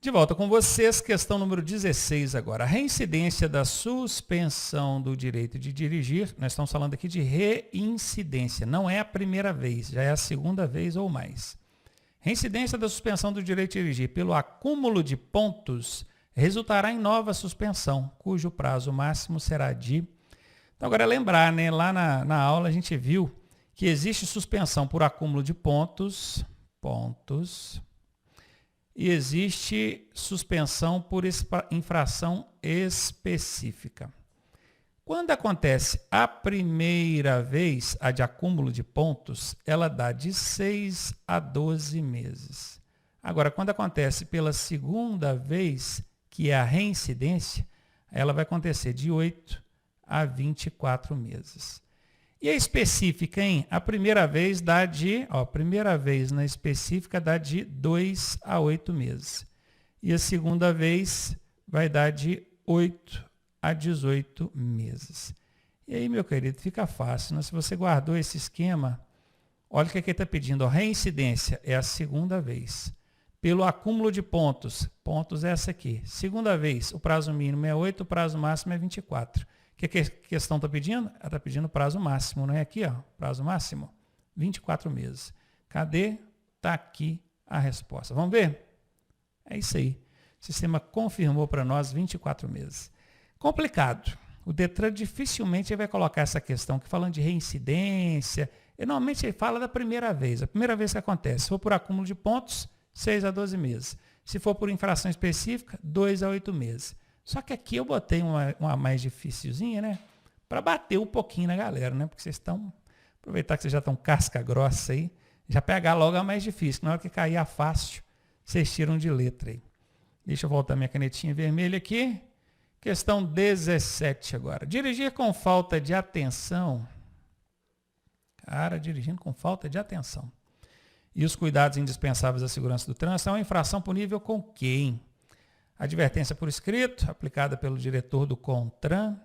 De volta com vocês, questão número 16 agora. A reincidência da suspensão do direito de dirigir, nós estamos falando aqui de reincidência, não é a primeira vez, já é a segunda vez ou mais. Reincidência da suspensão do direito de dirigir pelo acúmulo de pontos resultará em nova suspensão, cujo prazo máximo será de... Então agora lembrar, né? Lá na aula a gente viu que existe suspensão por acúmulo de pontos, e existe suspensão por infração específica. Quando acontece a primeira vez, a de acúmulo de pontos, ela dá de 6 a 12 meses. Agora, quando acontece pela segunda vez, que é a reincidência, ela vai acontecer de 8 a 24 meses. E a específica, hein? A primeira vez dá de, primeira vez na específica dá de 2 a 8 meses. E a segunda vez vai dar de 8 a 18 meses. E aí, meu querido, fica fácil, né? Se você guardou esse esquema, olha o que ele está pedindo. Reincidência é a segunda vez. Pelo acúmulo de pontos é essa aqui. Segunda vez, o prazo mínimo é 8, o prazo máximo é 24. O que a questão está pedindo? Ela está pedindo prazo máximo, não é aqui, ó, prazo máximo, 24 meses. Cadê? Está aqui a resposta. Vamos ver? É isso aí. O sistema confirmou para nós 24 meses. Complicado. O Detran dificilmente vai colocar essa questão que falando de reincidência. Normalmente ele fala da primeira vez. A primeira vez que acontece. Se for por acúmulo de pontos, 6 a 12 meses. Se for por infração específica, 2 a 8 meses. Só que aqui eu botei uma mais dificilzinha, né? Para bater um pouquinho na galera, né? Porque vocês estão... Aproveitar que vocês já estão casca grossa aí. Já pegar logo a mais difícil. Na hora que cair a fácil, vocês tiram de letra aí. Deixa eu voltar minha canetinha vermelha aqui. Questão 17 agora. Dirigir com falta de atenção. Cara, dirigindo com falta de atenção. E os cuidados indispensáveis à segurança do trânsito é uma infração punível com quem? Advertência por escrito, aplicada pelo diretor do CONTRAN.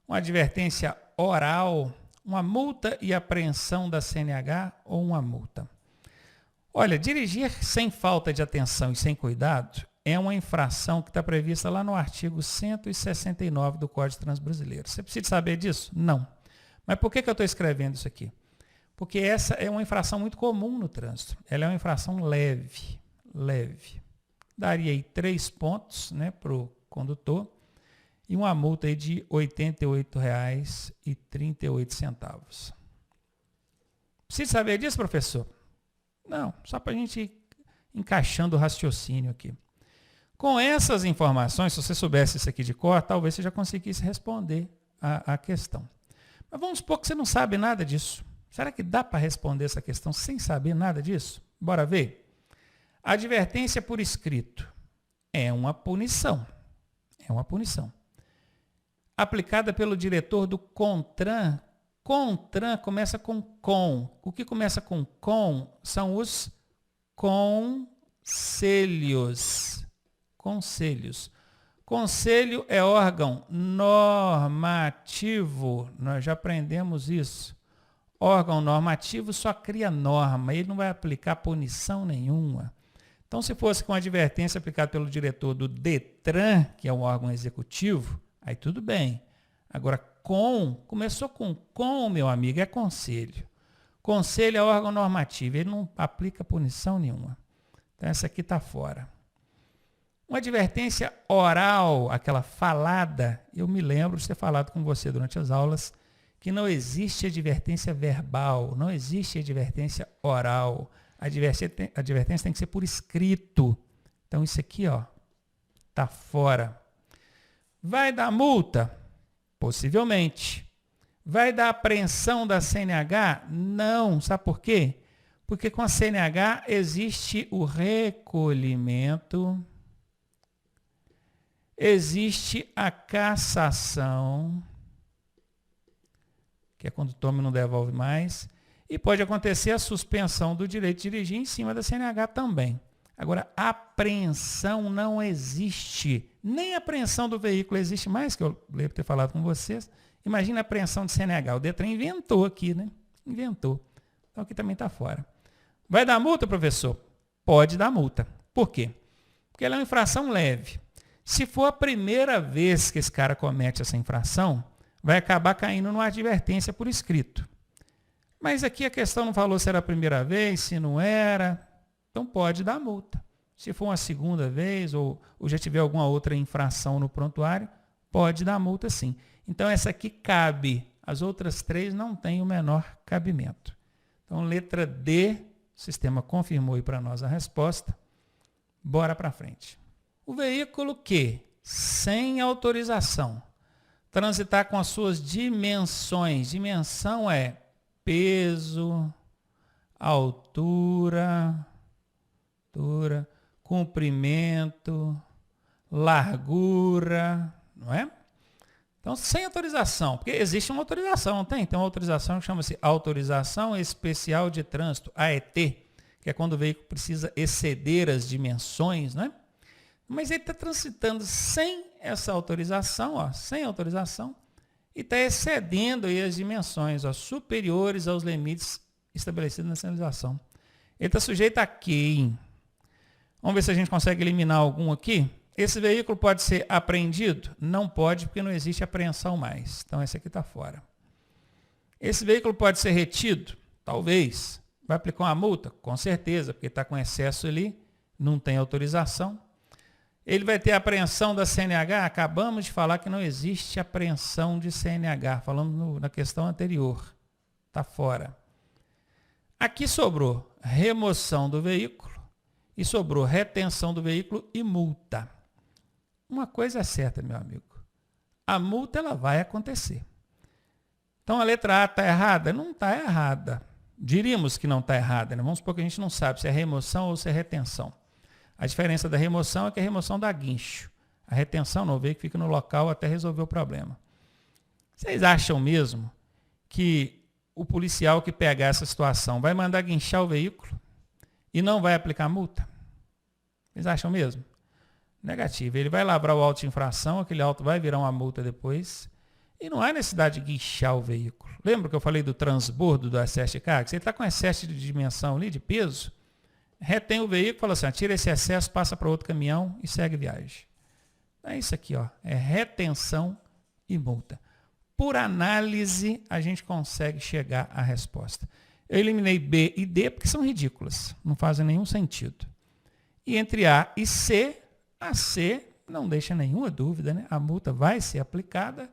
Uma advertência oral, uma multa e apreensão da CNH ou uma multa. Olha, dirigir sem falta de atenção e sem cuidado é uma infração que está prevista lá no artigo 169 do Código de Trânsito Brasileiro. Você precisa saber disso? Não. Mas por que eu estou escrevendo isso aqui? Porque essa é uma infração muito comum no trânsito. Ela é uma infração leve. Daria aí 3 pontos, né, para o condutor e uma multa aí de R$ 88,38. Precisa saber disso, professor? Não, só para a gente ir encaixando o raciocínio aqui. Com essas informações, se você soubesse isso aqui de cor, talvez você já conseguisse responder a questão. Mas vamos supor que você não sabe nada disso. Será que dá para responder essa questão sem saber nada disso? Bora ver? Advertência por escrito é uma punição. Aplicada pelo diretor do CONTRAN. CONTRAN começa com com. O que começa com são os conselhos. Conselho é órgão normativo. Nós já aprendemos isso. Órgão normativo só cria norma. Ele não vai aplicar punição nenhuma. Então, se fosse com advertência aplicada pelo diretor do DETRAN, que é um órgão executivo, aí tudo bem. Agora, começou com, meu amigo, é conselho. Conselho é órgão normativo, ele não aplica punição nenhuma. Então, essa aqui está fora. Uma advertência oral, aquela falada, eu me lembro de ter falado com você durante as aulas, que não existe advertência verbal, não existe advertência oral. A advertência tem que ser por escrito. Então, isso aqui, está fora. Vai dar multa? Possivelmente. Vai dar apreensão da CNH? Não. Sabe por quê? Porque com a CNH existe o recolhimento, existe a cassação, que é quando o tome não devolve mais, e pode acontecer a suspensão do direito de dirigir em cima da CNH também. Agora, apreensão não existe. Nem a apreensão do veículo existe mais, que eu lembro de ter falado com vocês. Imagina a apreensão de CNH. O Detran inventou aqui, né? Inventou. Então, aqui também está fora. Vai dar multa, professor? Pode dar multa. Por quê? Porque ela é uma infração leve. Se for a primeira vez que esse cara comete essa infração, vai acabar caindo numa advertência por escrito. Mas aqui a questão não falou se era a primeira vez, se não era. Então pode dar multa. Se for uma segunda vez ou já tiver alguma outra infração no prontuário, pode dar multa sim. Então essa aqui cabe. As outras 3 não têm o menor cabimento. Então letra D, o sistema confirmou aí para nós a resposta. Bora para frente. O veículo que, sem autorização, transitar com as suas dimensões. Dimensão é peso, altura, comprimento, largura, não é? Então, sem autorização, porque existe uma autorização, não tem? Tem uma autorização que chama-se Autorização Especial de Trânsito, AET, que é quando o veículo precisa exceder as dimensões, né? Mas ele está transitando sem essa autorização, ó, sem autorização, e está excedendo aí as dimensões superiores aos limites estabelecidos na sinalização. Ele está sujeito a quê? Vamos ver se a gente consegue eliminar algum aqui. Esse veículo pode ser apreendido? Não pode, porque não existe apreensão mais. Então, esse aqui está fora. Esse veículo pode ser retido? Talvez. Vai aplicar uma multa? Com certeza, porque está com excesso ali, não tem autorização. Ele vai ter apreensão da CNH? Acabamos de falar que não existe apreensão de CNH. Falamos na questão anterior. Está fora. Aqui sobrou remoção do veículo e sobrou retenção do veículo e multa. Uma coisa é certa, meu amigo. A multa ela vai acontecer. Então a letra A está errada? Não está errada. Diríamos que não está errada, né? Vamos supor que a gente não sabe se é remoção ou se é retenção. A diferença da remoção é que a remoção dá guincho. A retenção não, o veículo fica no local até resolver o problema. Vocês acham mesmo que o policial que pegar essa situação vai mandar guinchar o veículo e não vai aplicar multa? Vocês acham mesmo? Negativo. Ele vai lavrar o auto de infração, aquele auto vai virar uma multa depois e não há necessidade de guinchar o veículo. Lembra que eu falei do transbordo do excesso de carga? Se ele está com excesso de dimensão ali, de peso, retém o veículo, fala assim, tira esse excesso, passa para outro caminhão e segue viagem. É isso aqui, ó, é retenção e multa. Por análise, a gente consegue chegar à resposta. Eu eliminei B e D porque são ridículas, não fazem nenhum sentido. E entre A e C, a C não deixa nenhuma dúvida, né? A multa vai ser aplicada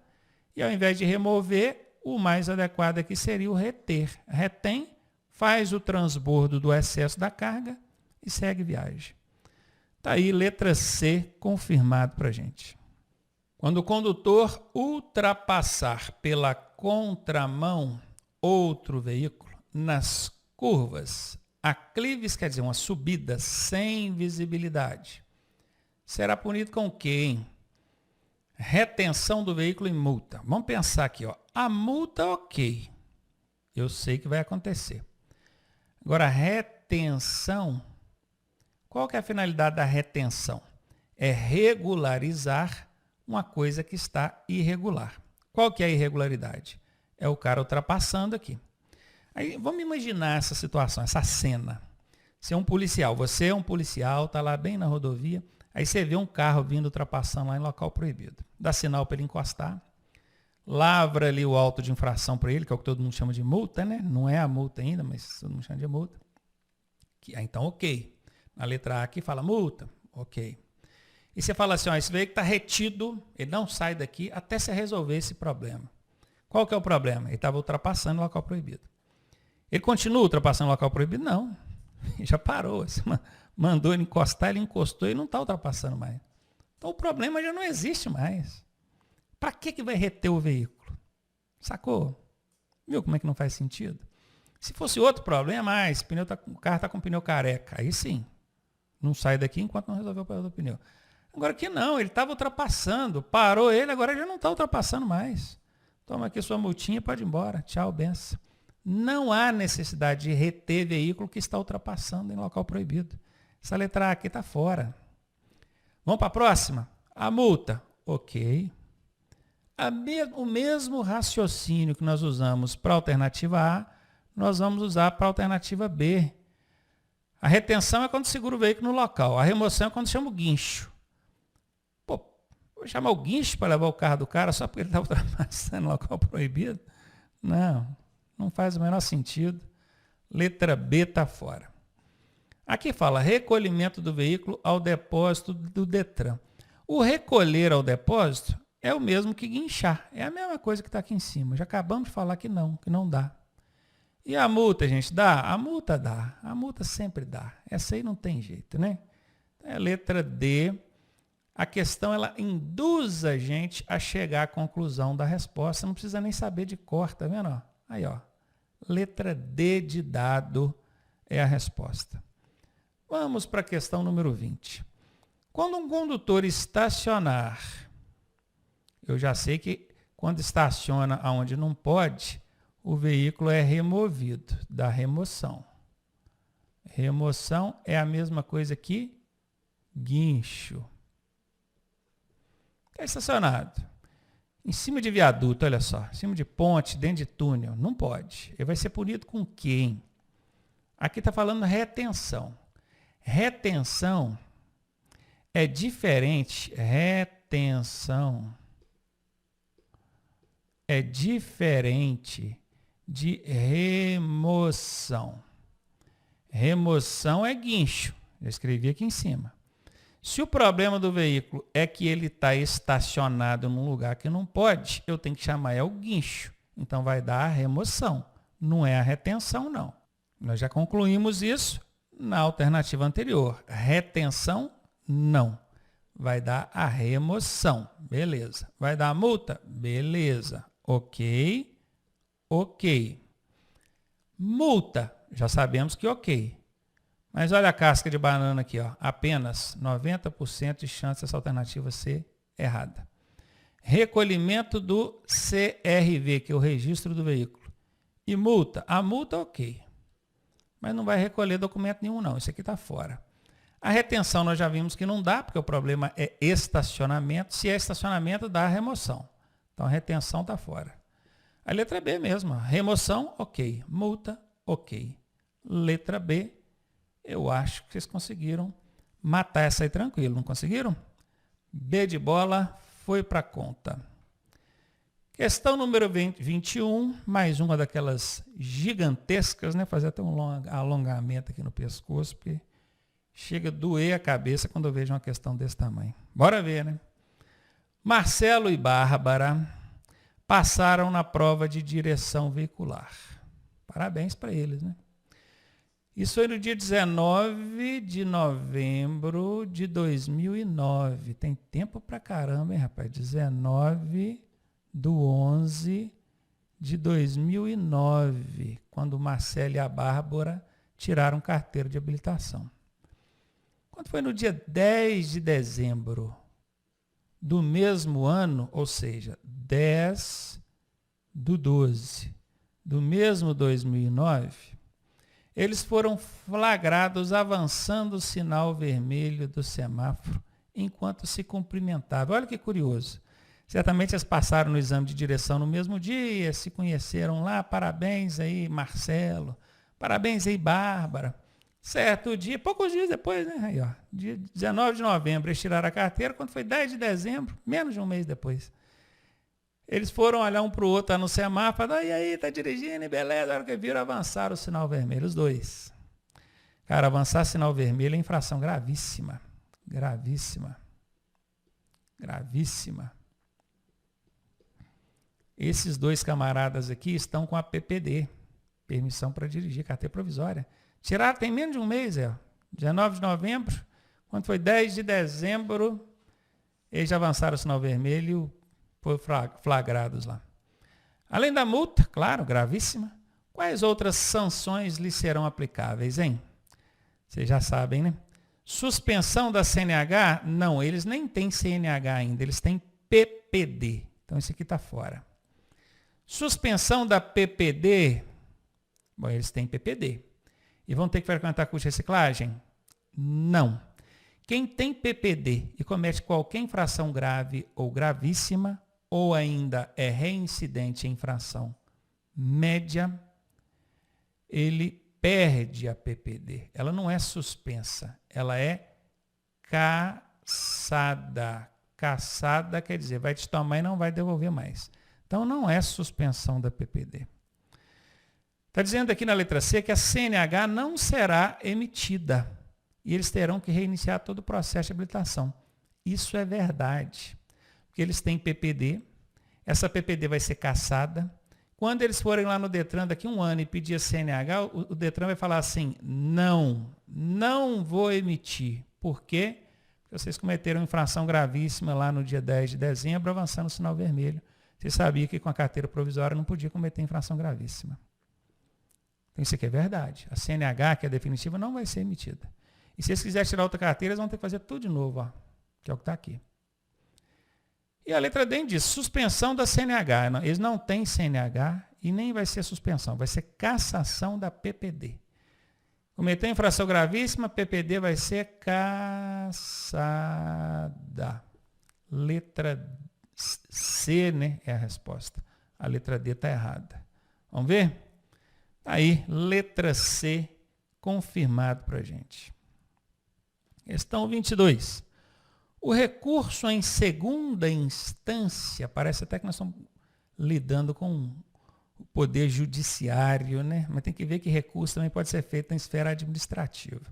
e ao invés de remover, o mais adequado aqui seria o reter. Retém, faz o transbordo do excesso da carga e segue viagem. Está aí, letra C, confirmado para a gente. Quando o condutor ultrapassar pela contramão outro veículo nas curvas, aclives, quer dizer, uma subida sem visibilidade, será punido com o quê, hein? Retenção do veículo e multa. Vamos pensar aqui, ó. A multa, ok. Eu sei que vai acontecer. Agora, retenção. Qual que é a finalidade da retenção? É regularizar uma coisa que está irregular. Qual que é a irregularidade? É o cara ultrapassando aqui. Aí, vamos imaginar essa situação, essa cena. Você é um policial, está lá bem na rodovia, aí você vê um carro vindo ultrapassando lá em local proibido. Dá sinal para ele encostar, lavra ali o auto de infração para ele, que é o que todo mundo chama de multa, né? Não é a multa ainda, mas todo mundo chama de multa. Então, ok. Na letra A aqui fala multa, ok. E você fala assim, ó, esse veículo está retido, ele não sai daqui até você resolver esse problema. Qual que é o problema? Ele estava ultrapassando o local proibido. Ele continua ultrapassando o local proibido? Não. Ele já parou. Você mandou ele encostar, ele encostou e não está ultrapassando mais. Então o problema já não existe mais. Para que vai reter o veículo? Sacou? Viu como é que não faz sentido? Se fosse outro problema, o carro está com o pneu careca. Aí sim. Não sai daqui enquanto não resolver o problema do pneu. Agora aqui não, ele estava ultrapassando. Parou ele, agora ele já não está ultrapassando mais. Toma aqui sua multinha e pode ir embora. Tchau, benção. Não há necessidade de reter veículo que está ultrapassando em local proibido. Essa letra A aqui está fora. Vamos para a próxima? A multa. Ok. O mesmo raciocínio que nós usamos para a alternativa A, nós vamos usar para a alternativa B. A retenção é quando segura o veículo no local. A remoção é quando chama o guincho. Pô, vou chamar o guincho para levar o carro do cara só porque ele está ultrapassando no local proibido? Não faz o menor sentido. Letra B está fora. Aqui fala recolhimento do veículo ao depósito do Detran. O recolher ao depósito é o mesmo que guinchar. É a mesma coisa que está aqui em cima. Já acabamos de falar que não dá. E a multa, gente, dá? A multa dá. A multa sempre dá. Essa aí não tem jeito, né? É a letra D. A questão, ela induz a gente a chegar à conclusão da resposta. Não precisa nem saber de cor, tá vendo? Aí, ó. Letra D de dado é a resposta. Vamos para a questão número 20. Quando um condutor estacionar, eu já sei que quando estaciona aonde não pode, o veículo é removido, da remoção. Remoção é a mesma coisa que guincho. Está estacionado em cima de viaduto, olha só, em cima de ponte, dentro de túnel, não pode. Ele vai ser punido com quem? Aqui está falando retenção. Retenção é diferente. Retenção é diferente de remoção. Remoção é guincho. Eu escrevi aqui em cima. Se o problema do veículo é que ele está estacionado num lugar que não pode, eu tenho que chamar o guincho. Então vai dar a remoção. Não é a retenção, não. Nós já concluímos isso na alternativa anterior. Retenção, não. Vai dar a remoção. Beleza. Vai dar a multa? Beleza. Ok. Multa. Já sabemos que ok. Mas olha a casca de banana aqui, ó. Apenas 90% de chance dessa alternativa ser errada. Recolhimento do CRV, que é o registro do veículo. E multa? A multa, ok. Mas não vai recolher documento nenhum, não. Isso aqui está fora. A retenção nós já vimos que não dá, porque o problema é estacionamento. Se é estacionamento, dá a remoção. Então a retenção está fora. A letra B mesmo. Remoção, ok. Multa, ok. Letra B. Eu acho que vocês conseguiram matar essa aí tranquilo, não conseguiram? B de bola, foi para a conta. Questão número 21, mais uma daquelas gigantescas, né? Fazer até um alongamento aqui no pescoço, porque chega a doer a cabeça quando eu vejo uma questão desse tamanho. Bora ver, né? Marcelo e Bárbara passaram na prova de direção veicular. Parabéns para eles, né? Isso foi no dia 19 de novembro de 2009. Tem tempo pra caramba, hein, rapaz? 19/11 de 2009, quando o Marcelo e a Bárbara tiraram carteira de habilitação. Quando foi no dia 10 de dezembro do mesmo ano, ou seja, 10/12 do mesmo 2009, eles foram flagrados avançando o sinal vermelho do semáforo enquanto se cumprimentavam. Olha que curioso. Certamente eles passaram no exame de direção no mesmo dia, se conheceram lá. Parabéns aí, Marcelo. Parabéns aí, Bárbara. Certo dia, poucos dias depois, né? Aí, ó, dia 19 de novembro, eles tiraram a carteira. Quando foi 10 de dezembro, menos de um mês depois, eles foram olhar um para o outro no semáforo, e aí, tá dirigindo, beleza, a hora que viram, avançaram o sinal vermelho, os dois. Cara, avançar sinal vermelho é infração gravíssima. Gravíssima. Gravíssima. Esses dois camaradas aqui estão com a PPD, permissão para dirigir, carteira provisória. Tiraram, tem menos de um mês, 19 de novembro, quando foi 10 de dezembro, eles já avançaram o sinal vermelho, foram flagrados lá. Além da multa, claro, gravíssima, quais outras sanções lhes serão aplicáveis, hein? Vocês já sabem, né? Suspensão da CNH? Não, eles nem têm CNH ainda, eles têm PPD. Então, isso aqui está fora. Suspensão da PPD? Bom, eles têm PPD. E vão ter que frequentar curso de reciclagem? Não. Quem tem PPD e comete qualquer infração grave ou gravíssima, ou ainda é reincidente em infração média, ele perde a PPD. Ela não é suspensa, ela é cassada. Cassada quer dizer, vai te tomar e não vai devolver mais. Então, não é suspensão da PPD. Está dizendo aqui na letra C que a CNH não será emitida e eles terão que reiniciar todo o processo de habilitação. Isso é verdade, porque eles têm PPD, essa PPD vai ser cassada. Quando eles forem lá no Detran daqui a um ano e pedir a CNH, o Detran vai falar assim, não vou emitir. Por quê? Porque vocês cometeram infração gravíssima lá no dia 10 de dezembro, avançando o sinal vermelho. Você sabia que com a carteira provisória não podia cometer infração gravíssima. Então isso aqui é verdade. A CNH, que é definitiva, não vai ser emitida. E se eles quiserem tirar outra carteira, eles vão ter que fazer tudo de novo, ó, que é o que está aqui. E a letra D diz, suspensão da CNH. Eles não têm CNH e nem vai ser suspensão, vai ser cassação da PPD. Cometeu infração gravíssima, PPD vai ser cassada. Letra C, né, é a resposta. A letra D está errada. Vamos ver? Aí, letra C, confirmado para a gente. Questão 22. O recurso em segunda instância, parece até que nós estamos lidando com o poder judiciário, né? Mas tem que ver que recurso também pode ser feito em esfera administrativa.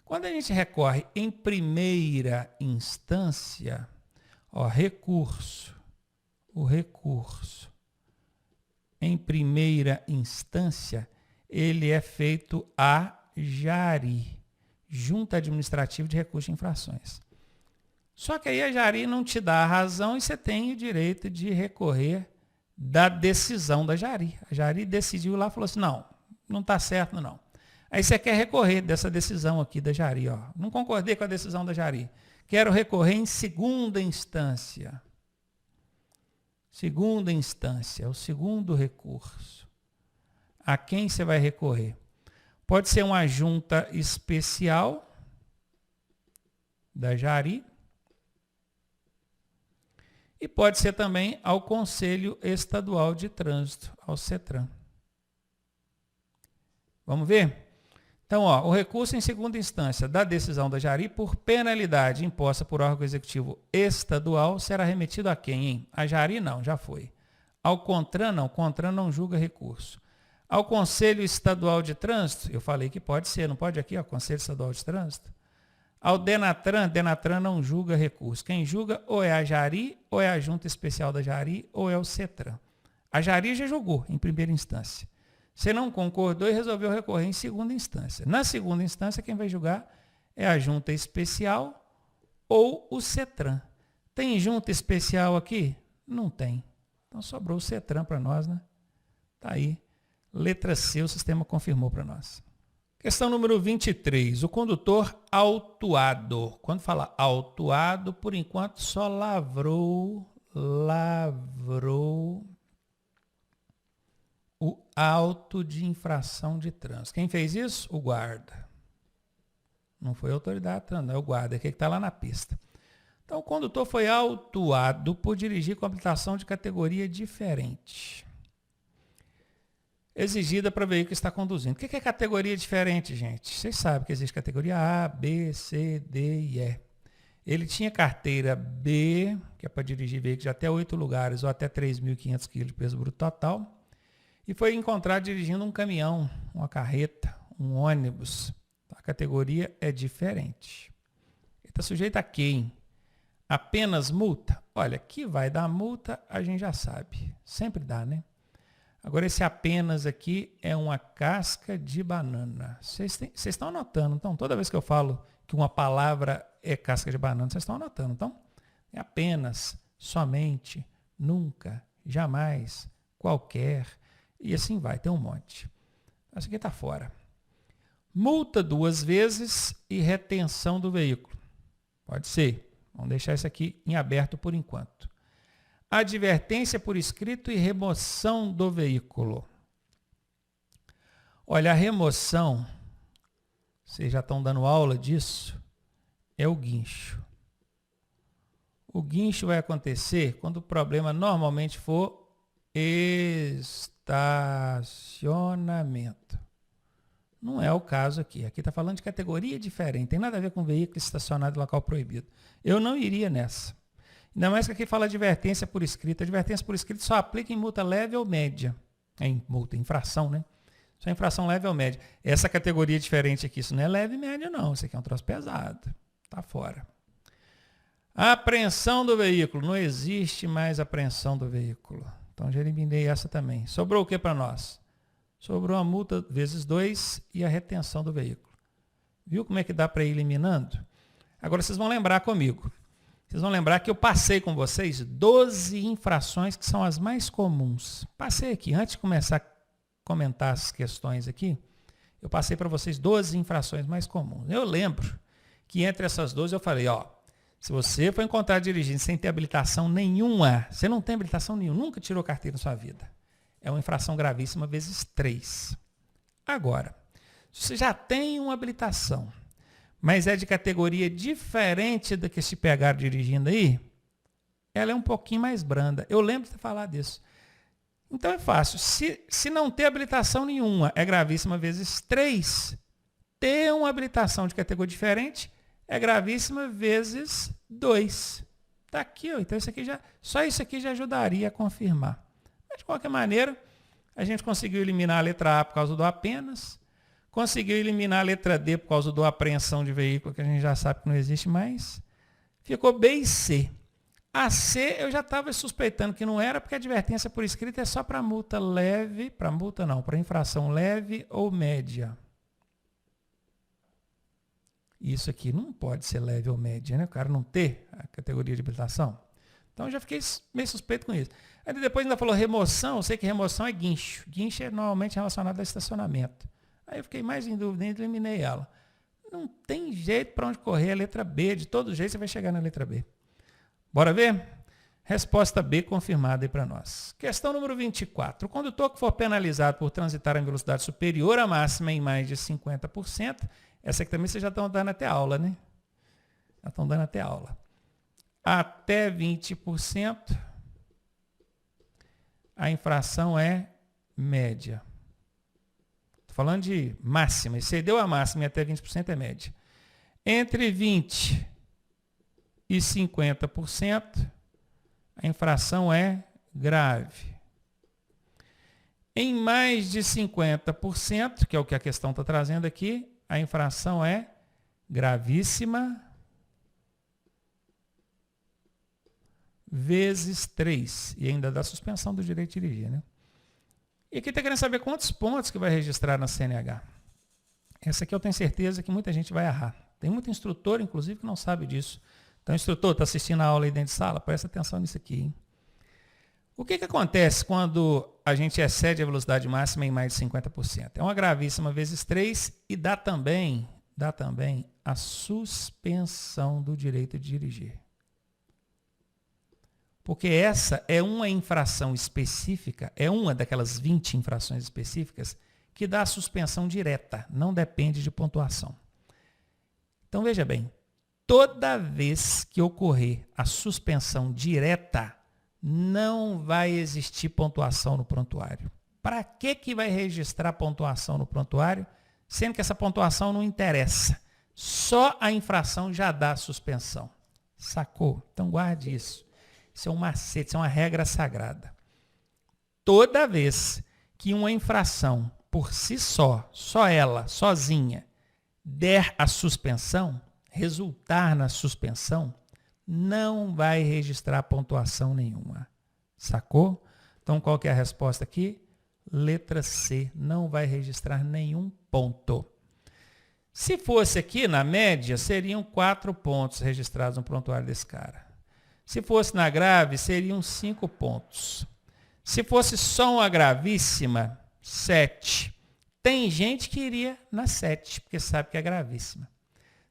Quando a gente recorre em primeira instância, ó, o recurso em primeira instância, ele é feito a JARI, Junta Administrativa de Recursos de Infrações. Só que aí a JARI não te dá a razão e você tem o direito de recorrer da decisão da JARI. A JARI decidiu lá e falou assim, não está certo não. Aí você quer recorrer dessa decisão aqui da JARI. Ó. Não concordei com a decisão da JARI. Quero recorrer em segunda instância. Segunda instância, o segundo recurso. A quem você vai recorrer? Pode ser uma junta especial da JARI e pode ser também ao Conselho Estadual de Trânsito, ao CETRAN. Vamos ver? Então, ó, o recurso em segunda instância da decisão da JARI por penalidade imposta por órgão executivo estadual será remetido a quem, hein? A JARI não, já foi. Ao CONTRAN não, CONTRAN não julga recurso. Ao Conselho Estadual de Trânsito, eu falei que pode ser, não pode aqui, ó, Conselho Estadual de Trânsito. Ao DENATRAN, DENATRAN não julga recurso. Quem julga ou é a JARI, ou é a Junta Especial da JARI, ou é o CETRAN. A JARI já julgou em primeira instância. Você não concordou e resolveu recorrer em segunda instância. Na segunda instância, quem vai julgar é a Junta Especial ou o CETRAN. Tem junta especial aqui? Não tem. Então sobrou o CETRAN para nós, né? Tá aí. Letra C, o sistema confirmou para nós. Questão número 23. O condutor autuado. Quando fala autuado, por enquanto só lavrou o auto de infração de trânsito. Quem fez isso? O guarda. Não foi a autoridade, não é o guarda, é aquele que está lá na pista. Então, o condutor foi autuado por dirigir com habilitação de categoria diferente, exigida para o veículo que está conduzindo. O que é categoria diferente, gente? Vocês sabem que existe categoria A, B, C, D e E. Ele tinha carteira B, que é para dirigir veículos de até 8 lugares ou até 3.500 kg de peso bruto total, e foi encontrado dirigindo um caminhão, uma carreta, um ônibus. A categoria é diferente. Ele está sujeito a quem? Apenas multa? Olha, que vai dar multa, a gente já sabe. Sempre dá, né? Agora, esse apenas aqui é uma casca de banana. Vocês estão anotando, então? Toda vez que eu falo que uma palavra é casca de banana, vocês estão anotando, então? É apenas, somente, nunca, jamais, qualquer, e assim vai, tem um monte. Essa aqui está fora. Multa 2 vezes e retenção do veículo. Pode ser. Vamos deixar isso aqui em aberto por enquanto. Advertência por escrito e remoção do veículo. Olha, a remoção, vocês já estão dando aula disso, é o guincho. O guincho vai acontecer quando o problema normalmente for estacionamento. Não é o caso aqui. Aqui está falando de categoria diferente. Tem nada a ver com veículo estacionado em local proibido. Eu não iria nessa. Ainda mais que aqui fala advertência por escrito. Advertência por escrito só aplica em multa leve ou média. Em multa, infração, né? Só infração leve ou média. Essa categoria diferente aqui, isso não é leve e média, não. Isso aqui é um troço pesado. Está fora. A apreensão do veículo. Não existe mais apreensão do veículo. Então já eliminei essa também. Sobrou o que para nós? Sobrou a multa vezes 2 e a retenção do veículo. Viu como é que dá para ir eliminando? Agora vocês vão lembrar comigo. Vocês vão lembrar que eu passei com vocês 12 infrações que são as mais comuns. Passei aqui, antes de começar a comentar as questões aqui, eu passei para vocês 12 infrações mais comuns. Eu lembro que entre essas 12 eu falei, ó, se você for encontrar dirigindo sem ter habilitação nenhuma, você não tem habilitação nenhuma, nunca tirou carteira na sua vida. É uma infração gravíssima vezes 3. Agora, se você já tem uma habilitação, mas é de categoria diferente da que se pegaram dirigindo aí, ela é um pouquinho mais branda. Eu lembro de ter falado disso. Então é fácil. Se não ter habilitação nenhuma, é gravíssima vezes 3. Ter uma habilitação de categoria diferente é gravíssima vezes 2. Está aqui, ó. Então só isso aqui já ajudaria a confirmar. Mas, de qualquer maneira, a gente conseguiu eliminar a letra A por causa do apenas, conseguiu eliminar a letra D por causa do apreensão de veículo, que a gente já sabe que não existe mais. Ficou B e C. A C eu já estava suspeitando que não era, porque a advertência por escrito é só para multa leve, para infração leve ou média. Isso aqui não pode ser leve ou média, né? O cara não ter a categoria de habilitação. Então eu já fiquei meio suspeito com isso. Aí depois ainda falou remoção, eu sei que remoção é guincho. Guincho é normalmente relacionado a estacionamento. Aí eu fiquei mais em dúvida e eliminei ela. Não tem jeito para onde correr a letra B. De todo jeito você vai chegar na letra B. Bora ver? Resposta B confirmada aí para nós. Questão número 24. O condutor que for penalizado por transitar em velocidade superior à máxima em mais de 50%, essa aqui também vocês já estão dando até aula, né? Já estão dando até aula. Até 20%, a infração é média. Estou falando de máxima. Excedeu a máxima e até 20% é média. Entre 20% e 50%, a infração é grave. Em mais de 50%, que é o que a questão está trazendo aqui, a infração é gravíssima vezes 3. E ainda dá suspensão do direito de dirigir, né? E aqui está querendo saber quantos pontos que vai registrar na CNH. Essa aqui eu tenho certeza que muita gente vai errar. Tem muito instrutor, inclusive, que não sabe disso. Então, instrutor, está assistindo a aula aí dentro de sala? Presta atenção nisso aqui, hein? O que acontece quando a gente excede a velocidade máxima em mais de 50%? É uma gravíssima vezes 3 e dá também a suspensão do direito de dirigir. Porque essa é uma infração específica, é uma daquelas 20 infrações específicas que dá a suspensão direta, não depende de pontuação. Então, veja bem, toda vez que ocorrer a suspensão direta, não vai existir pontuação no prontuário. Para que vai registrar pontuação no prontuário, sendo que essa pontuação não interessa? Só a infração já dá suspensão. Sacou? Então guarde isso. Isso é um macete, isso é uma regra sagrada. Toda vez que uma infração, por si só ela, sozinha, der a suspensão, resultar na suspensão, não vai registrar pontuação nenhuma. Sacou? Então, qual que é a resposta aqui? Letra C, não vai registrar nenhum ponto. Se fosse aqui na média, seriam 4 pontos registrados no prontuário desse cara. Se fosse na grave, seriam 5 pontos. Se fosse só uma gravíssima, 7. Tem gente que iria na 7, porque sabe que é gravíssima.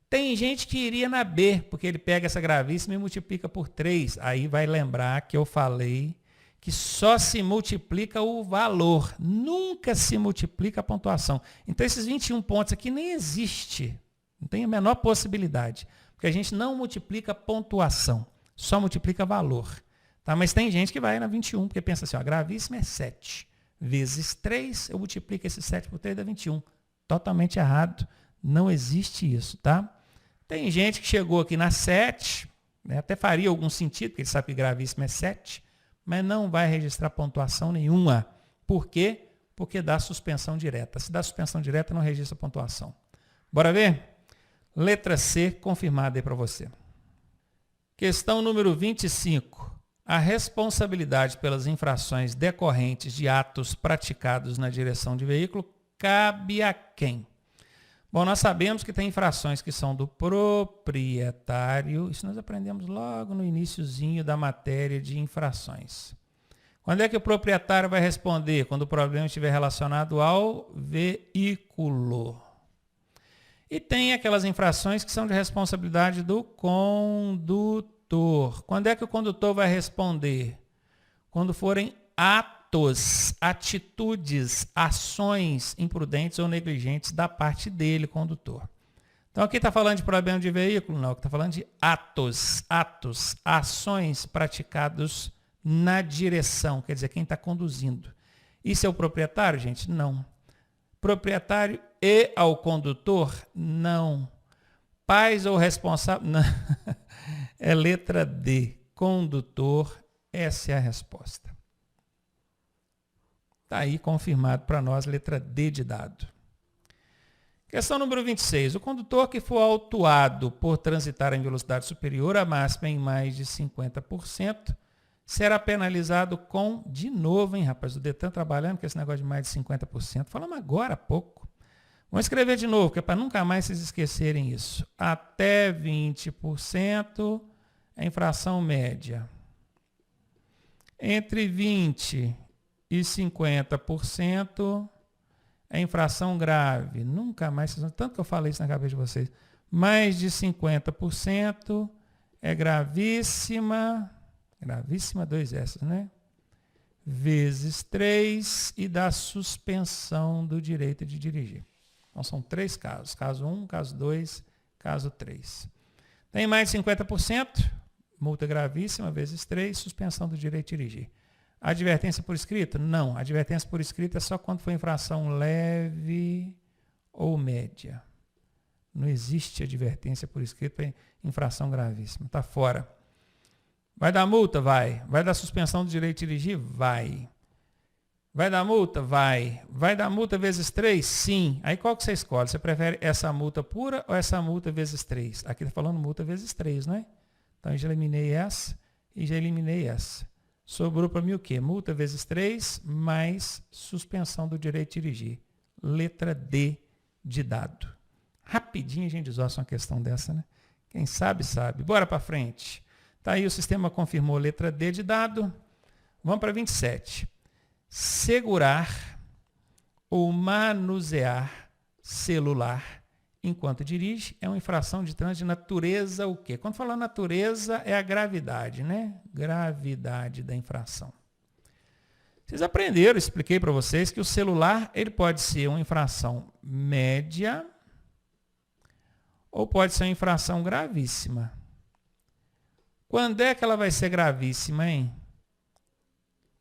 Tem gente que iria na B, porque ele pega essa gravíssima e multiplica por 3. Aí vai lembrar que eu falei que só se multiplica o valor, nunca se multiplica a pontuação. Então, esses 21 pontos aqui nem existe, não tem a menor possibilidade, porque a gente não multiplica pontuação, só multiplica valor. Tá? Mas tem gente que vai na 21, porque pensa assim, ó, gravíssima é 7, vezes 3, eu multiplico esse 7 por 3, dá 21. Totalmente errado. Não existe isso, tá? Tem gente que chegou aqui na 7, né, até faria algum sentido, porque ele sabe que gravíssimo é 7, mas não vai registrar pontuação nenhuma. Por quê? Porque dá suspensão direta. Se dá suspensão direta, não registra pontuação. Bora ver? Letra C, confirmada aí para você. Questão número 25. A responsabilidade pelas infrações decorrentes de atos praticados na direção de veículo cabe a quem? Bom, nós sabemos que tem infrações que são do proprietário. Isso nós aprendemos logo no iniciozinho da matéria de infrações. Quando é que o proprietário vai responder? Quando o problema estiver relacionado ao veículo. E tem aquelas infrações que são de responsabilidade do condutor. Quando é que o condutor vai responder? Quando forem atos, atitudes, ações imprudentes ou negligentes da parte dele, condutor. Então aqui está falando de problema de veículo? Não, aqui está falando de atos, ações praticados na direção, quer dizer, quem está conduzindo. Isso é o proprietário, gente? Não. Proprietário e ao condutor? Não. Pais ou responsável? Não. É letra D. Condutor, essa é a resposta. Está aí confirmado para nós, letra D de dado. Questão número 26. O condutor que for autuado por transitar em velocidade superior à máxima em mais de 50%, será penalizado com, de novo, hein, rapaz, o Detran trabalhando com esse negócio de mais de 50%. Falamos agora há pouco. Vamos escrever de novo, que é para nunca mais vocês esquecerem isso. Até 20% é infração média. Entre 20% e 50% é infração grave. Nunca mais, tanto que eu falei isso na cabeça de vocês. Mais de 50% é gravíssima. Gravíssima, 2 S, né? Vezes 3 e dá suspensão do direito de dirigir. Então são 3 casos. Caso 1, caso 2, caso 3. Tem mais de 50%, multa gravíssima, vezes 3, suspensão do direito de dirigir. Advertência por escrito? Não. Advertência por escrito é só quando for infração leve ou média. Não existe advertência por escrito para infração gravíssima. Está fora. Vai dar multa? Vai. Vai dar suspensão do direito de dirigir? Vai. Vai dar multa? Vai. Vai dar multa vezes 3? Sim. Aí qual que você escolhe? Você prefere essa multa pura ou essa multa vezes 3? Aqui está falando multa vezes 3, não é? Então eu já eliminei essa e já eliminei essa. Sobrou para mim o quê? Multa vezes 3 mais suspensão do direito de dirigir. Letra D de dado. Rapidinho a gente desossa uma questão dessa, né? Quem sabe, sabe. Bora para frente. Tá aí, o sistema confirmou letra D de dado. Vamos para 27. Segurar ou manusear celular enquanto dirige é uma infração de trânsito de natureza o quê? Quando fala natureza, é a gravidade, né? Gravidade da infração. Vocês aprenderam, expliquei para vocês que o celular ele pode ser uma infração média ou pode ser uma infração gravíssima. Quando é que ela vai ser gravíssima, hein?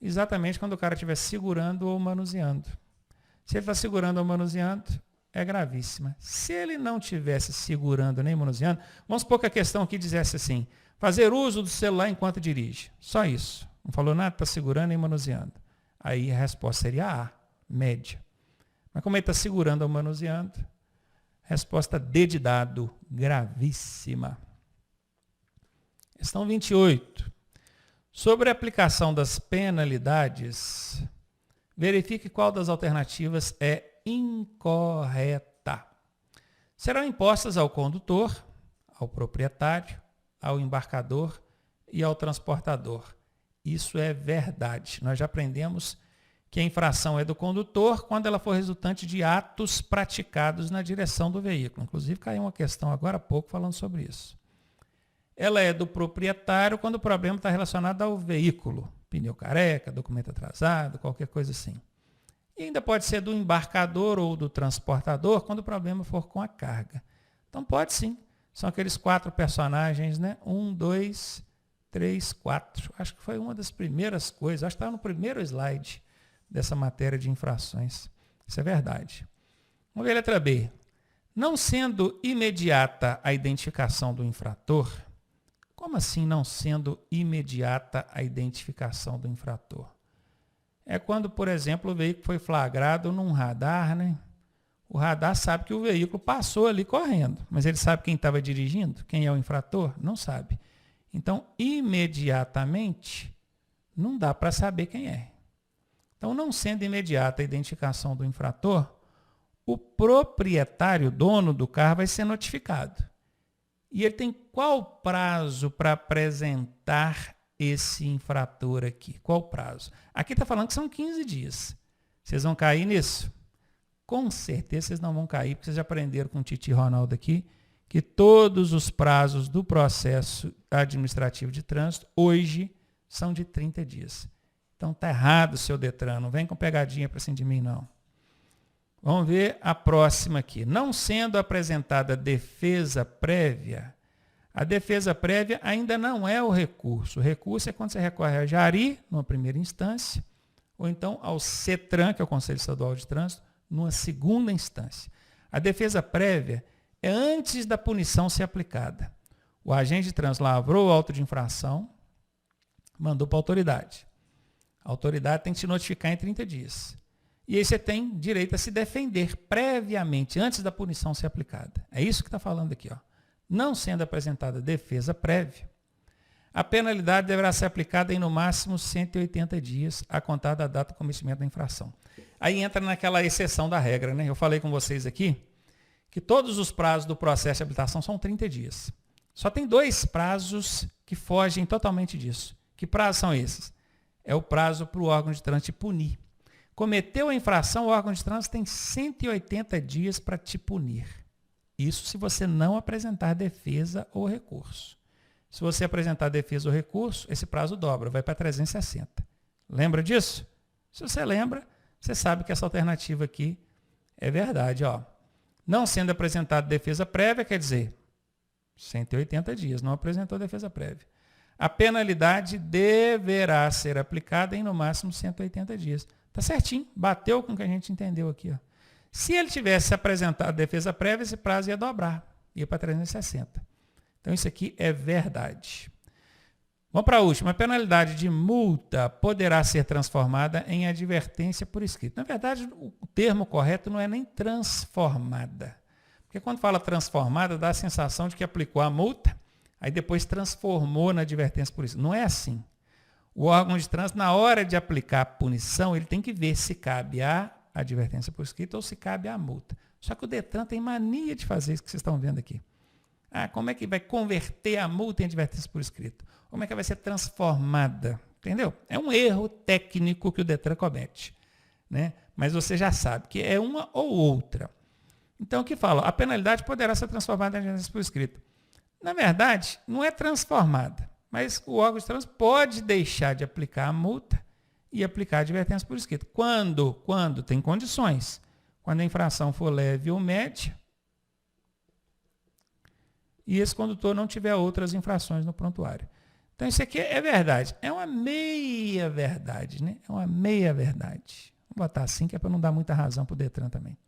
Exatamente quando o cara estiver segurando ou manuseando. Se ele está segurando ou manuseando, é gravíssima. Se ele não estivesse segurando nem manuseando, vamos supor que a questão aqui dissesse assim, fazer uso do celular enquanto dirige. Só isso. Não falou nada, está segurando nem manuseando. Aí a resposta seria A, média. Mas como ele está segurando ou manuseando, resposta D de dado, gravíssima. Questão 28. Sobre a aplicação das penalidades, verifique qual das alternativas é incorreta. Serão impostas ao condutor, ao proprietário, ao embarcador e ao transportador. Isso é verdade. Nós já aprendemos que a infração é do condutor quando ela for resultante de atos praticados na direção do veículo. Inclusive, caiu uma questão agora há pouco falando sobre isso. Ela é do proprietário quando o problema está relacionado ao veículo. Pneu careca, documento atrasado, qualquer coisa assim. E ainda pode ser do embarcador ou do transportador quando o problema for com a carga. Então pode sim. São aqueles 4 personagens, né? 1, 2, 3, 4. Acho que foi uma das primeiras coisas. Acho que estava no primeiro slide dessa matéria de infrações. Isso é verdade. Vamos ver a letra B. Não sendo imediata a identificação do infrator. Como assim não sendo imediata a identificação do infrator? É quando, por exemplo, o veículo foi flagrado num radar, né? O radar sabe que o veículo passou ali correndo, mas ele sabe quem estava dirigindo? Quem é o infrator? Não sabe. Então, imediatamente, não dá para saber quem é. Então, não sendo imediata a identificação do infrator, o proprietário, dono do carro, vai ser notificado. E ele tem qual prazo para apresentar esse infrator aqui? Qual prazo? Aqui está falando que são 15 dias. Vocês vão cair nisso? Com certeza vocês não vão cair, porque vocês já aprenderam com o Titi Ronaldo aqui, que todos os prazos do processo administrativo de trânsito hoje são de 30 dias. Então está errado, seu Detran, não vem com pegadinha para cima de mim, não. Vamos ver a próxima aqui. Não sendo apresentada defesa prévia, a defesa prévia ainda não é o recurso. O recurso é quando você recorre a Jari, numa primeira instância, ou então ao CETRAN, que é o Conselho Estadual de Trânsito, numa segunda instância. A defesa prévia é antes da punição ser aplicada. O agente de trânsito lavrou o auto de infração, mandou para a autoridade. A autoridade tem que te notificar em 30 dias. E aí você tem direito a se defender previamente, antes da punição ser aplicada. É isso que está falando aqui. Ó. Não sendo apresentada defesa prévia, a penalidade deverá ser aplicada em no máximo 180 dias a contar da data do cometimento da infração. Aí entra naquela exceção da regra, né? Eu falei com vocês aqui que todos os prazos do processo de habilitação são 30 dias. Só tem 2 prazos que fogem totalmente disso. Que prazos são esses? É o prazo para o órgão de trânsito te punir. Cometeu a infração, o órgão de trânsito tem 180 dias para te punir. Isso se você não apresentar defesa ou recurso. Se você apresentar defesa ou recurso, esse prazo dobra, vai para 360. Lembra disso? Se você lembra, você sabe que essa alternativa aqui é verdade. Ó. Não sendo apresentada defesa prévia, quer dizer, 180 dias, não apresentou defesa prévia. A penalidade deverá ser aplicada em no máximo 180 dias. Tá certinho, bateu com o que a gente entendeu aqui. Ó. Se ele tivesse apresentado defesa prévia, esse prazo ia dobrar, ia para 360. Então isso aqui é verdade. Vamos para a última. A penalidade de multa poderá ser transformada em advertência por escrito. Na verdade, o termo correto não é nem transformada. Porque quando fala transformada, dá a sensação de que aplicou a multa, aí depois transformou na advertência por escrito. Não é assim. O órgão de trânsito, na hora de aplicar a punição, ele tem que ver se cabe a advertência por escrito ou se cabe a multa. Só que o Detran tem mania de fazer isso que vocês estão vendo aqui. Ah, como é que vai converter a multa em advertência por escrito? Como é que vai ser transformada? Entendeu? É um erro técnico que o Detran comete. Né? Mas você já sabe que é uma ou outra. Então, o que fala? A penalidade poderá ser transformada em advertência por escrito. Na verdade, não é transformada. Mas o órgão de trânsito pode deixar de aplicar a multa e aplicar a advertência por escrito. Quando? Quando tem condições. Quando a infração for leve ou média e esse condutor não tiver outras infrações no prontuário. Então isso aqui é verdade. É uma meia verdade, né? É uma meia verdade. Vou botar assim que é para não dar muita razão para o Detran também.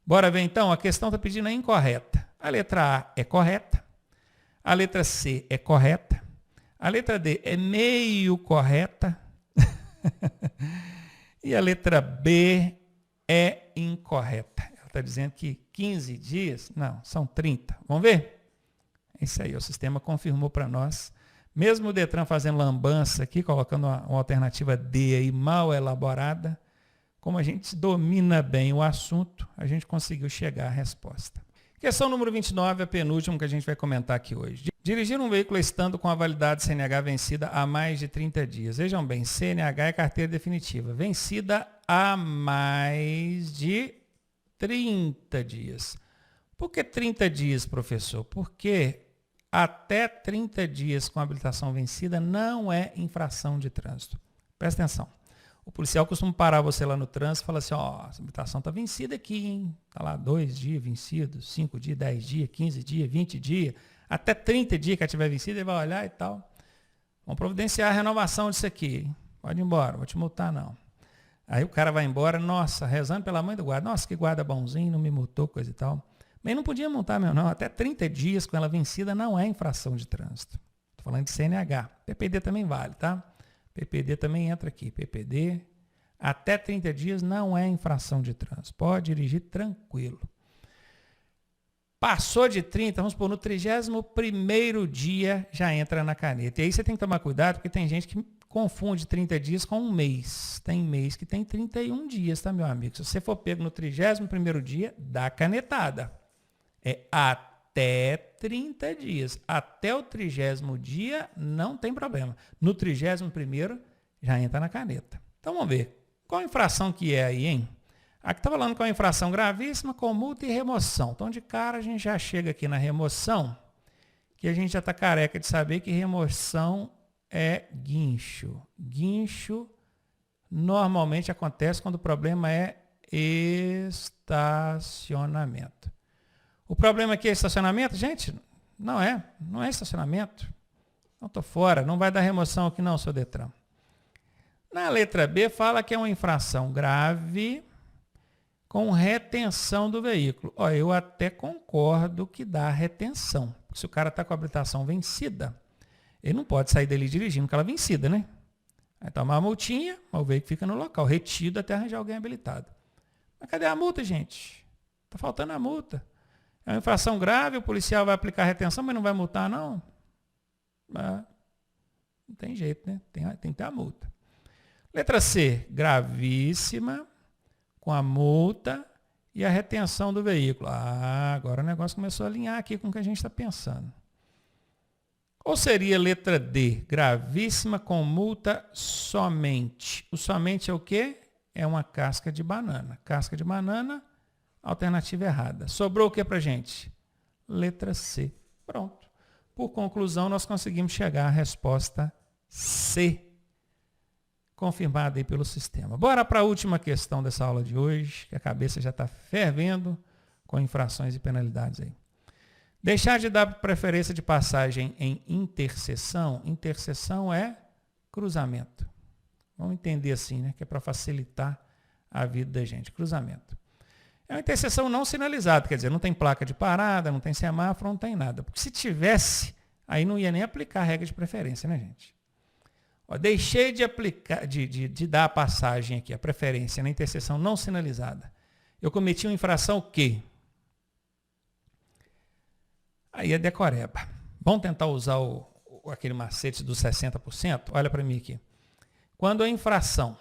Bora ver então, a questão está pedindo a incorreta. A letra A é correta. A letra C é correta. A letra D é meio correta. E a letra B é incorreta. Ela está dizendo que 15 dias, não, são 30. Vamos ver? É isso aí, o sistema confirmou para nós. Mesmo o Detran fazendo lambança aqui, colocando uma alternativa D aí mal elaborada, como a gente domina bem o assunto, a gente conseguiu chegar à resposta. Questão número 29, a penúltima que a gente vai comentar aqui hoje. Dirigir um veículo estando com a validade CNH vencida há mais de 30 dias. Vejam bem, CNH é carteira definitiva. Vencida há mais de 30 dias. Por que 30 dias, professor? Porque até 30 dias com habilitação vencida não é infração de trânsito. Presta atenção. O policial costuma parar você lá no trânsito e falar assim, ó, essa habilitação está vencida aqui, hein? Está lá 2 dias vencidos, 5 dias, 10 dias, 15 dias, 20 dias, até 30 dias que estiver vencida, ele vai olhar e tal. Vamos providenciar a renovação disso aqui, hein? Pode ir embora, vou te multar não. Aí o cara vai embora, nossa, rezando pela mãe do guarda. Nossa, que guarda bonzinho, não me multou, coisa e tal. Mas não podia multar mesmo, não. Até 30 dias com ela vencida não é infração de trânsito. Estou falando de CNH. PPD também vale, tá? PPD também entra aqui. PPD, até 30 dias não é infração de trânsito. Pode dirigir tranquilo. Passou de 30, vamos supor, no 31º dia já entra na caneta. E aí você tem que tomar cuidado, porque tem gente que confunde 30 dias com um mês. Tem mês que tem 31 dias, tá, meu amigo? Se você for pego no 31º dia, dá canetada. É até 30 dias. Até o 30º dia, não tem problema. No 31º, já entra na caneta. Então, vamos ver. Qual infração que é aí, hein? Aqui está falando que é uma infração gravíssima com multa e remoção. Então, de cara, a gente já chega aqui na remoção, que a gente já está careca de saber que remoção é guincho. Guincho normalmente acontece quando o problema é estacionamento. O problema aqui é estacionamento? Gente, não é estacionamento. Não estou fora, não vai dar remoção aqui não, seu Detran. Na letra B fala que é uma infração grave com retenção do veículo. Ó, eu até concordo que dá retenção. Se o cara está com a habilitação vencida, ele não pode sair dali dirigindo com ela vencida, né? Vai tomar uma multinha, o veículo fica no local, retido até arranjar alguém habilitado. Mas cadê a multa, gente? Está faltando a multa. É uma infração grave, o policial vai aplicar retenção, mas não vai multar, não? Não tem jeito, né? Tem que ter a multa. Letra C, gravíssima, com a multa e a retenção do veículo. Agora o negócio começou a alinhar aqui com o que a gente está pensando. Ou seria letra D, gravíssima com multa somente. O somente é o quê? É uma casca de banana. Casca de banana, alternativa errada. Sobrou o que para a gente? Letra C. Pronto. Por conclusão, nós conseguimos chegar à resposta C, confirmada aí pelo sistema. Bora para a última questão dessa aula de hoje, que a cabeça já está fervendo com infrações e penalidades aí. Deixar de dar preferência de passagem em interseção. Interseção é cruzamento. Vamos entender assim, né? Que é para facilitar a vida da gente. Cruzamento. É uma interseção não sinalizada, quer dizer, não tem placa de parada, não tem semáforo, não tem nada. Porque se tivesse, aí não ia nem aplicar a regra de preferência, né, gente? Ó, deixei de aplicar, de dar a passagem aqui, a preferência na interseção não sinalizada. Eu cometi uma infração o quê? Aí é decoreba. Vamos tentar usar aquele macete dos 60%? Olha para mim aqui. Quando a infração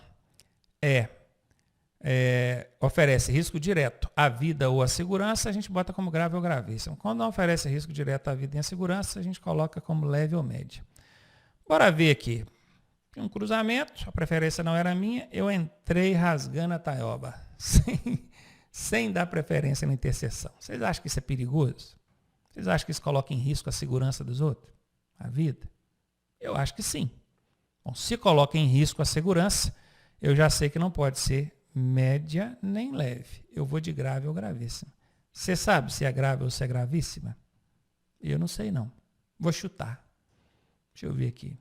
oferece risco direto à vida ou à segurança, a gente bota como grave ou gravíssimo. Quando não oferece risco direto à vida e à segurança, a gente coloca como leve ou média. Bora ver aqui. Um cruzamento, a preferência não era minha, eu entrei rasgando a taioba, sem dar preferência na interseção. Vocês acham que isso é perigoso? Vocês acham que isso coloca em risco a segurança dos outros? A vida? Eu acho que sim. Bom, se coloca em risco a segurança, eu já sei que não pode ser média nem leve. Eu vou de grave ou gravíssima. Você sabe se é grave ou se é gravíssima? Eu não sei não. Vou chutar. Deixa eu ver aqui.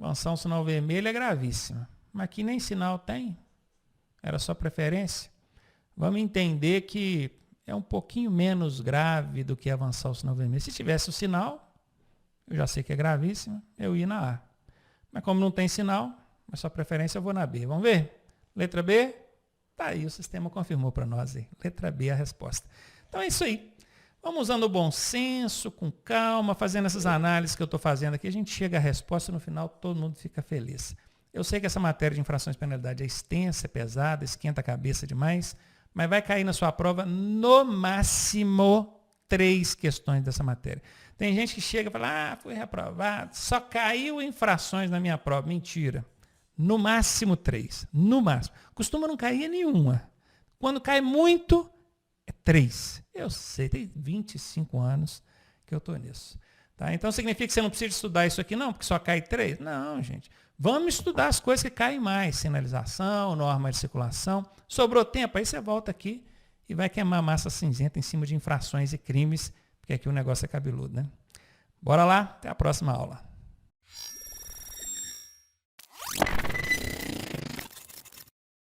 Avançar um sinal vermelho é gravíssima. Mas aqui nem sinal tem. Era só preferência. Vamos entender que é um pouquinho menos grave do que avançar o sinal vermelho. Se tivesse o sinal, eu já sei que é gravíssima, eu ia na A. Mas como não tem sinal, é só preferência, eu vou na B. Vamos ver? Letra B? Tá aí, o sistema confirmou para nós aí. Letra B é a resposta. Então é isso aí. Vamos usando o bom senso, com calma, fazendo essas análises que eu estou fazendo aqui. A gente chega à resposta e no final todo mundo fica feliz. Eu sei que essa matéria de infrações e penalidade é extensa, é pesada, esquenta a cabeça demais, mas vai cair na sua prova no máximo 3 questões dessa matéria. Tem gente que chega e fala, fui reprovado, só caiu infrações na minha prova. Mentira. No máximo 3. No máximo. Costuma não cair nenhuma. Quando cai muito, é 3. Eu sei, tem 25 anos que eu estou nisso. Tá? Então significa que você não precisa estudar isso aqui, não, porque só cai 3? Não, gente. Vamos estudar as coisas que caem mais. Sinalização, norma de circulação. Sobrou tempo, aí você volta aqui e vai queimar massa cinzenta em cima de infrações e crimes, porque aqui o negócio é cabeludo, né? Bora lá, até a próxima aula.